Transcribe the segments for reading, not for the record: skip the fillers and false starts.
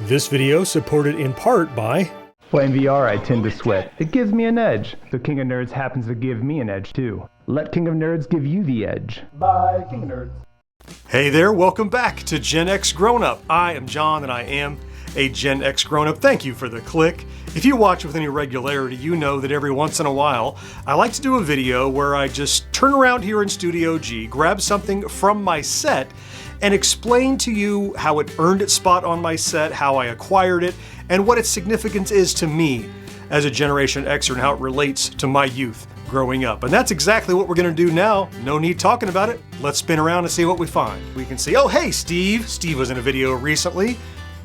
This video supported in part by... Playing VR, I tend to sweat. It gives me an edge. So King of Nerds happens to give me an edge too. Let King of Nerds give you the edge. Bye, King of Nerds. Hey there, welcome back to GenXGrownUp. I am John and I am a GenXGrownUp. Thank you for the click. If you watch with any regularity, you know that every once in a while, I like to do a video where I just turn around here in Studio G, grab something from my set, and explain to you how it earned its spot on my set, how I acquired it, and what its significance is to me as a Generation Xer and how it relates to my youth growing up. And that's exactly what we're gonna do now. No need talking about it. Let's spin around and see what we find. We can see, oh hey Steve. Steve was in a video recently.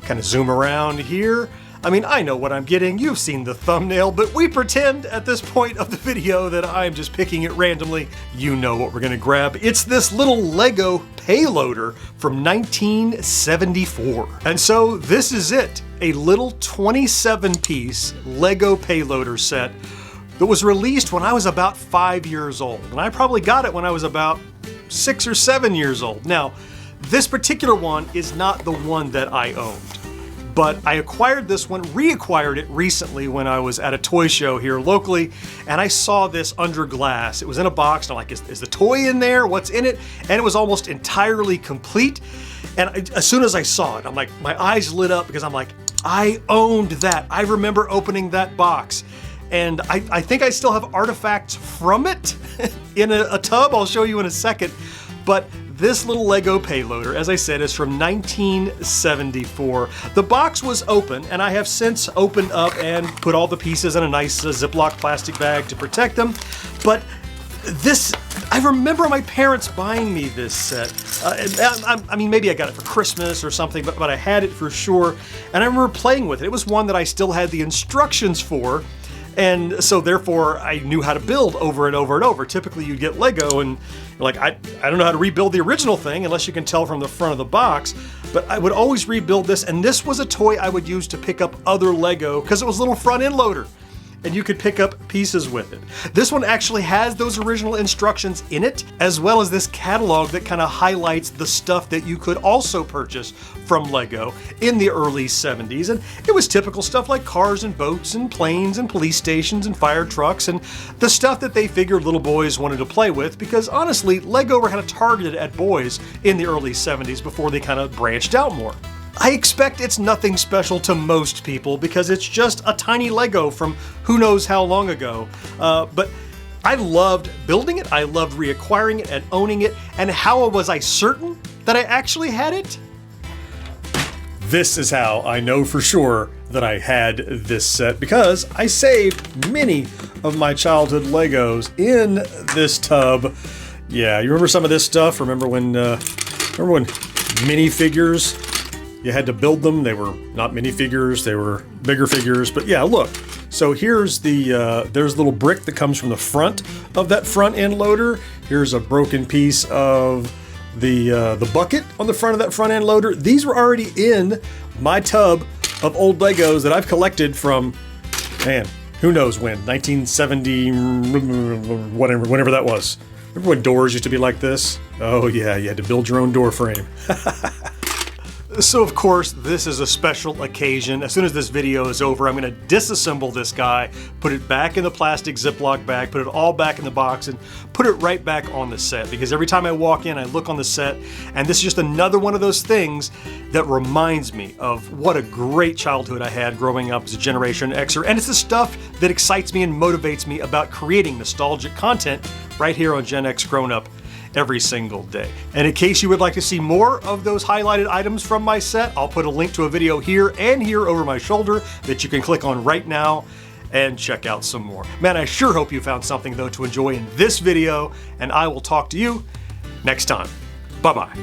Kind of zoom around here. I mean, I know what I'm getting. You've seen the thumbnail, but we pretend at this point of the video that I'm just picking it randomly. You know what we're gonna grab. It's this little Lego Payloader from 1974. And so this is it, a little 27-piece Lego Payloader set that was released when I was about 5 years old. And I probably got it when I was about 6 or 7 years old. Now, this particular one is not the one that I owned. But I acquired this one, reacquired it recently when I was at a toy show here locally, and I saw this under glass. It was in a box, and I'm like, is the toy in there? What's in it? And it was almost entirely complete. And as soon as I saw it, I'm like, my eyes lit up because I'm like, I owned that. I remember opening that box. And I think I still have artifacts from it in a tub. I'll show you in a second. But this little Lego Payloader, as I said, is from 1974. The box was open, and I have since opened up and put all the pieces in a nice Ziploc plastic bag to protect them. But this, I remember my parents buying me this set. I mean, maybe I got it for Christmas or something, but I had it for sure. And I remember playing with it. It was one that I still had the instructions for. And so therefore I knew how to build over and over and over. Typically you'd get Lego and you're like, I don't know how to rebuild the original thing unless you can tell from the front of the box, but I would always rebuild this, and this was a toy I would use to pick up other Lego because it was a little front end loader and you could pick up pieces with it. This one actually has those original instructions in it, as well as this catalog that kind of highlights the stuff that you could also purchase from Lego in the early 70s. And it was typical stuff like cars and boats and planes and police stations and fire trucks and the stuff that they figured little boys wanted to play with, because honestly, Lego were kind of targeted at boys in the early 70s before they kind of branched out more. I expect it's nothing special to most people because it's just a tiny Lego from who knows how long ago. But I loved building it, I loved reacquiring it and owning it, and how was I certain that I actually had it? This is how I know for sure that I had this set, because I saved many of my childhood Legos in this tub. Yeah, you remember some of this stuff? Remember when minifigures, you had to build them? They were not minifigures, they were bigger figures. But yeah, look. So here's there's a little brick that comes from the front of that front end loader. Here's a broken piece of the bucket on the front of that front end loader. These were already in my tub of old Legos that I've collected from, man, who knows when, 1970, whenever that was. Remember when doors used to be like this? Oh yeah, you had to build your own door frame. So of course, this is a special occasion. As soon as this video is over, I'm gonna disassemble this guy, put it back in the plastic Ziploc bag, put it all back in the box, and put it right back on the set. Because every time I walk in, I look on the set, and this is just another one of those things that reminds me of what a great childhood I had growing up as a Generation Xer. And it's the stuff that excites me and motivates me about creating nostalgic content right here on GenXGrownUp every single day. And in case you would like to see more of those highlighted items from my set, I'll put a link to a video here and here over my shoulder that you can click on right now and check out some more. Man, I sure hope you found something though to enjoy in this video, and I will talk to you next time. Bye-bye.